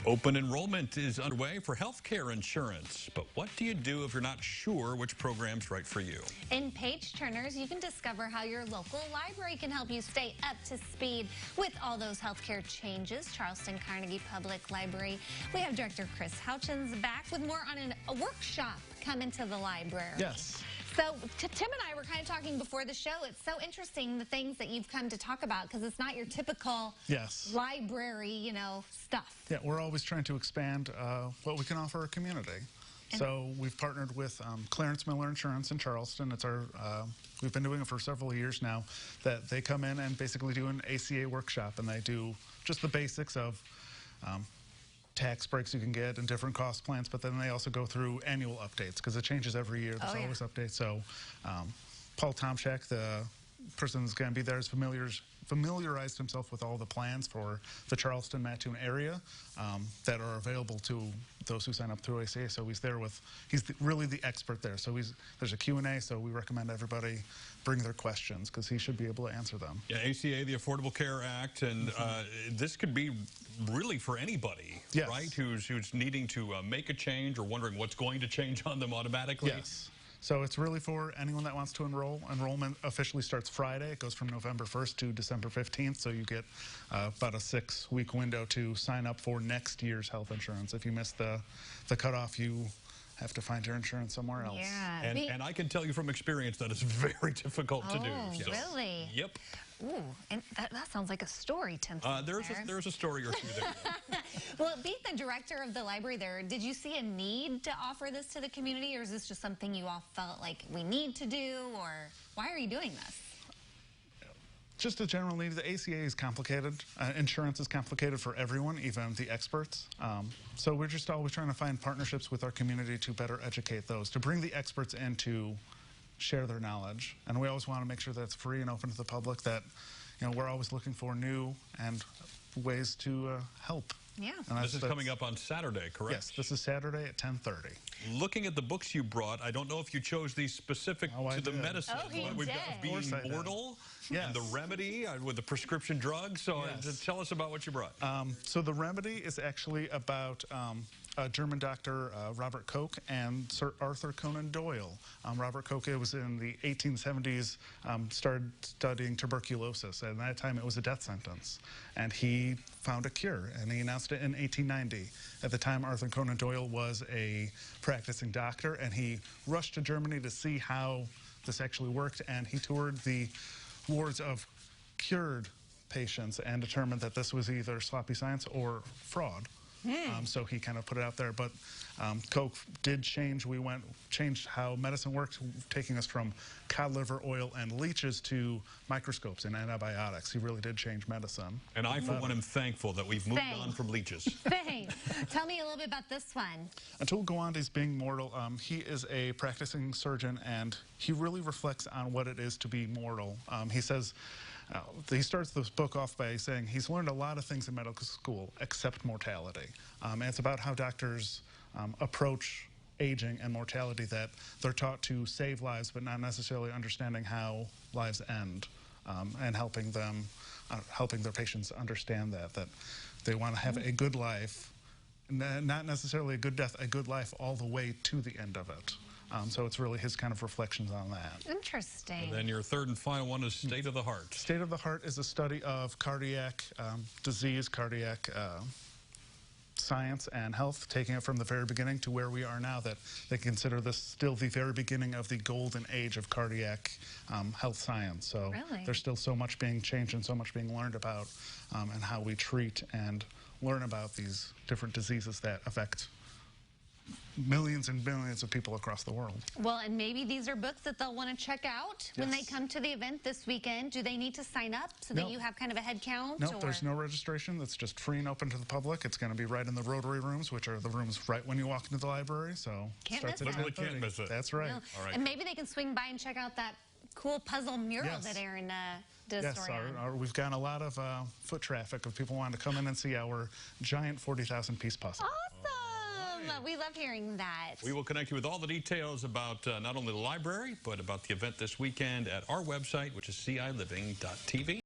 Open enrollment is underway for healthcare insurance, but what do you do if you're not sure which program's right for you? In Page Turners, you can discover how your local library can help you stay up to speed with all those healthcare changes. Charleston Carnegie Public Library. We have Director Chris Houchens back with more on a workshop coming to the library. Yes. So Tim and I were kind of talking before the show. It's so interesting, the things that you've come to talk about, because it's not your typical library, stuff. Yeah, we're always trying to expand what we can offer our community. So we've partnered with Clarence Miller Insurance in Charleston. It's our we've been doing it for several years now. That they come in and basically do an ACA workshop, and they do just the basics of tax breaks you can get and different cost plans, but then they also go through annual updates because it changes every year. There's always updates. So Paul Tomczak, the person that's going to be there, has familiarized himself with all the plans for the Charleston, Mattoon area that are available to those who sign up through ACA. So he's there with, really the expert there. So there's a Q&A, so we recommend everybody bring their questions because he should be able to answer them. Yeah, ACA, the Affordable Care Act, and this could be really for anybody, right, who's needing to make a change or wondering what's going to change on them automatically. Yes. So it's really for anyone that wants to enroll. Enrollment officially starts Friday. It goes from November 1st to December 15th. So you get about a 6-week window to sign up for next year's health insurance. If you miss the cutoff, you have to find your insurance somewhere else. Yeah. And I can tell you from experience that it's very difficult to do. So. Really? Yep. Ooh, and that sounds like a story, Tim. There's a story or two there. Well, being the director of the library there, did you see a need to offer this to the community, or is this just something you all felt like we need to do, or why are you doing this? Just a general need. The ACA is complicated. Insurance is complicated for everyone, even the experts. So we're just always trying to find partnerships with our community to better educate those, to bring the experts in to share their knowledge. And we always want to make sure that it's free and open to the public, that we're always looking for new and ways to help. Yeah. And this is coming up on Saturday, correct? Yes, this is Saturday at 10:30. Looking at the books you brought, I don't know if you chose these specific to the medicine. Oh, he We've did. got Being Mortal and the Remedy with the prescription drugs. So tell us about what you brought. So the Remedy is actually about a German doctor, Robert Koch, and Sir Arthur Conan Doyle. Robert Koch, it was in the 1870s, started studying tuberculosis. And at that time, it was a death sentence. And he found a cure, and he announced it in 1890. At the time, Arthur Conan Doyle was a practicing doctor, and he rushed to Germany to see how this actually worked, and he toured the wards of cured patients and determined that this was either sloppy science or fraud. So he kind of put it out there, but Koch did change. Changed how medicine worked, taking us from cod liver oil and leeches to microscopes and antibiotics. He really did change medicine. And I, for one, am thankful that we've moved on from leeches. Thanks. Tell me a little bit about this one. Atul Gawande's Being Mortal, he is a practicing surgeon, and he really reflects on what it is to be mortal. He says, he starts this book off by saying he's learned a lot of things in medical school except mortality. And it's about how doctors approach aging and mortality, that they're taught to save lives but not necessarily understanding how lives end, and helping their patients understand that they want to have a good life, not necessarily a good death, a good life all the way to the end of it. So it's really his kind of reflections on that. Interesting. And then your third and final one is State of the Heart. State of the Heart is a study of cardiac disease, cardiac science and health, taking it from the very beginning to where we are now, that they consider this still the very beginning of the golden age of cardiac health science. So there's still so much being changed and so much being learned about, and how we treat and learn about these different diseases that affect millions and billions of people across the world. Well, and maybe these are books that they'll want to check out when they come to the event this weekend. Do they need to sign up so that you have kind of a head count? No, there's no registration. That's just free and open to the public. It's going to be right in the Rotary rooms, which are the rooms right when you walk into the library. So Literally can't miss it. That's right. No. All right. And maybe they can swing by and check out that cool puzzle mural that Aaron did a story on. We've gotten a lot of foot traffic of people wanting to come in and see our giant 40,000-piece puzzle. Awesome. We love hearing that. We will connect you with all the details about not only the library, but about the event this weekend at our website, which is CILiving.tv.